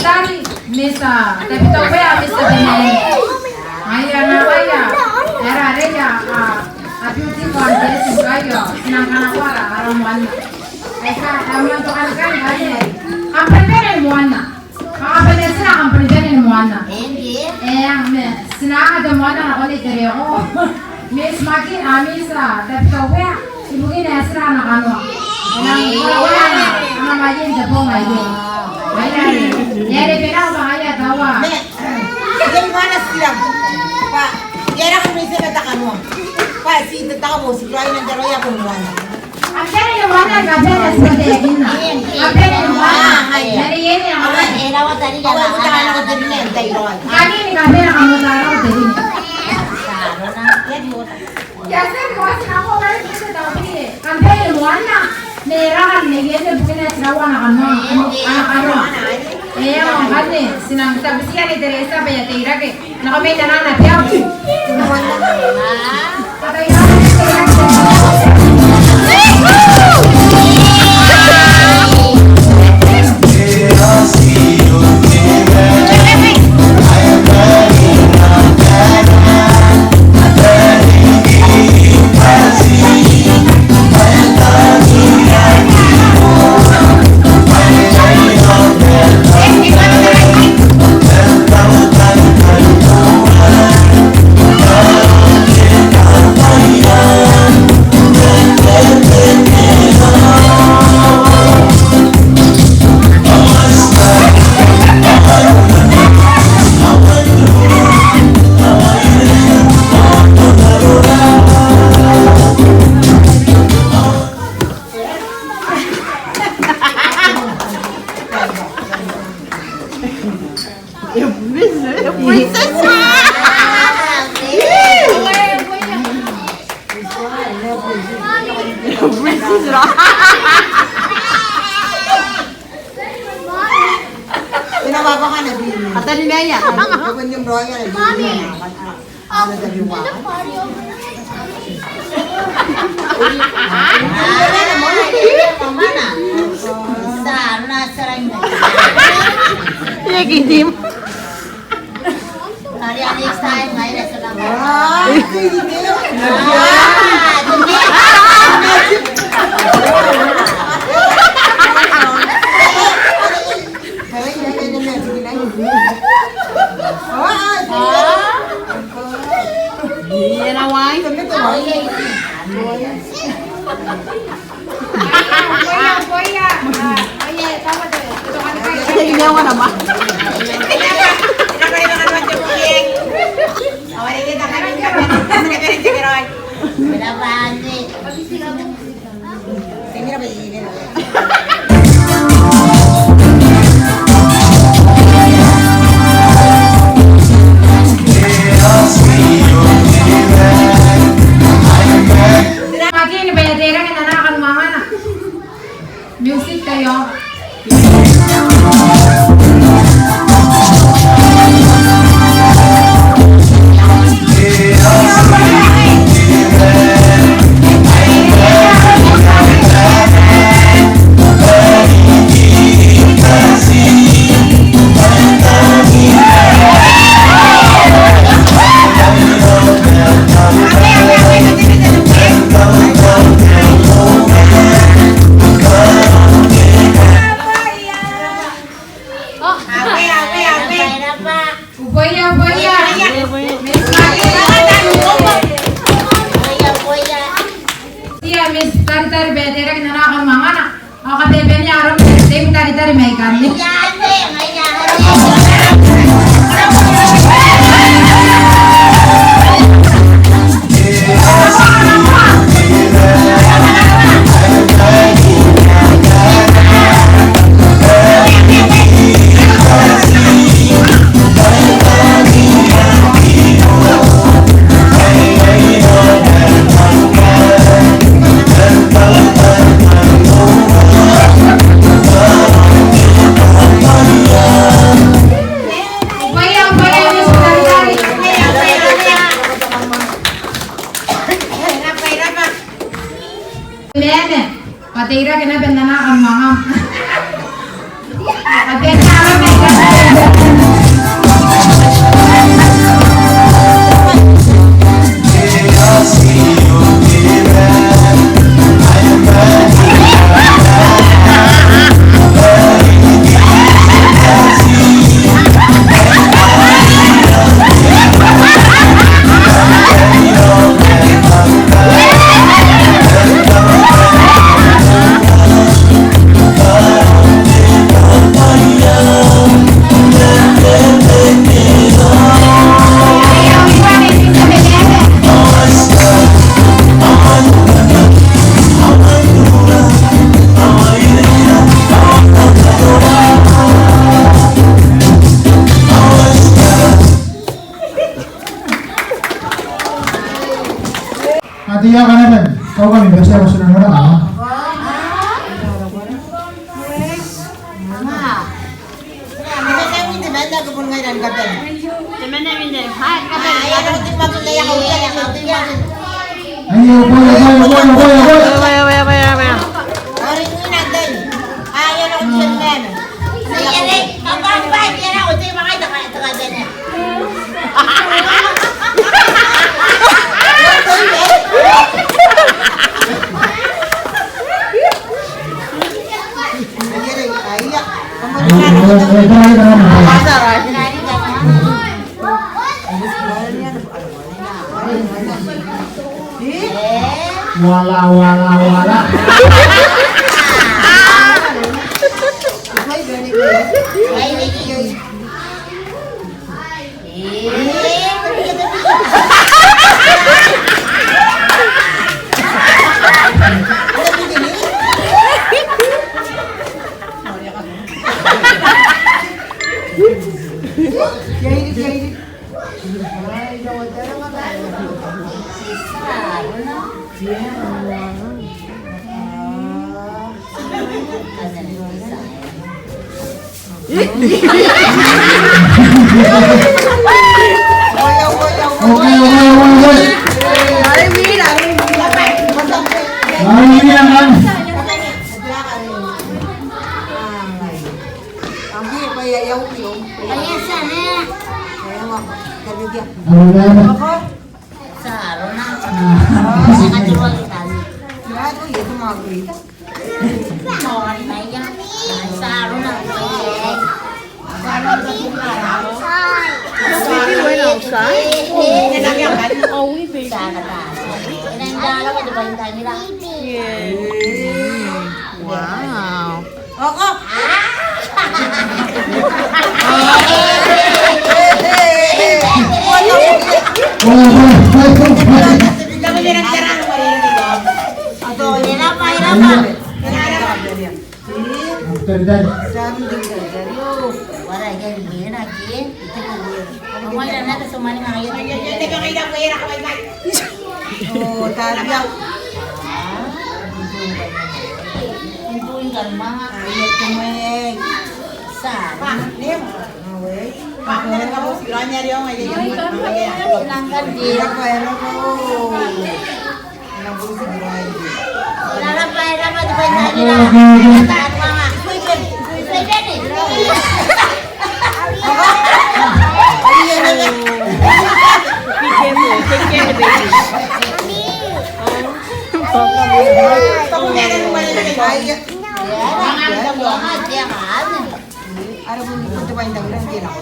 Dari misa, tapi tahu ya misa ini. Ayah nakaya, era reja, beauty contest kayo, sinangkan awara araman. Esa aman to kan kaya. Company muana. Company sina company muana. Sina ada muana na kali tereo. Miss Maki amisa, tapi tahu ya, ibu ini esra na kanu. Nang majin jabong aja. Yare pera bahaya tawa. Jadi mana silang? Pak, yara kami sila takano. Pak, si tatawo si Ryan ang daroya ko mana. Apere yung mana kapere sa yakin na. Apere yung mana. Yare yun yung mana. Erawa tadi Ako ang utang ako din niya, Tayron. Kami ni kapere kamu taro din. Kasi ko sinako kaya kita tawi. Kapere yung mana. Nerahan ni yun bukan esrawa na kanu. Anak-anak. Ang kani, sinang sabi siya ni Teresa pa yung tira ke, nakamay na nana piyaw. Patay na ni Teresa. Tinawaba ka na din. Ata ni Naya. Kapag yung Roya na din. Ano sa liwa? Mana? Sana sarang. Ya gini. Hari next time ngai na sila. Iya na wai. Boya. Oye, tawa deh. Sige niya wala ba? Music kayo. Tari-tari betera kita nak akan mangana. Aku kata benya aram tem tari-tari maikan ni. Patira kena benda nak mangam. Abis cara siya masunod mo na. Hindi na hindi man nagpun ngayon gabi. Temen na minda. Hai, Ayan ako din magulay ako yan. Ako din magulay. Ayo, boy. Orin mo na din. Ayan ako din man. Sige, kapag yan ako, di ba kayo taka-taka niya? Ayan. Wala. Okay. Mari bilang kan. Ayan sana. Saro na. Sa katuwang itali. Mawari na yan. Saro na. Saro na kumara. Sana tayo. Inandala ko, di ba yung tayo nila? Wow. Oko. Dami niya nagtara ng maririnig. Ato, Hirapa. Autoridad. Wala, yan. Yan lagi. Umay na natin sumali na ngayon. Teka kayo na kuya na kamay. Oh, tariyaw. Pintuin ka mga Ayot kumay. saro. Pa, nim. Away. Pa, meron ka po si Rania rin yung ngayon. Sinangkan din. Hirap ko, hirap ko. Hirap ko si Rania. Hirapa, di ba yung tayo nila? Tataan mga. Pwede din. Ako na rin maririnig. Ayot. Yan, ang damo nga, diyan ka. Araw mo, ito ba yung damulan? Hindi na ako.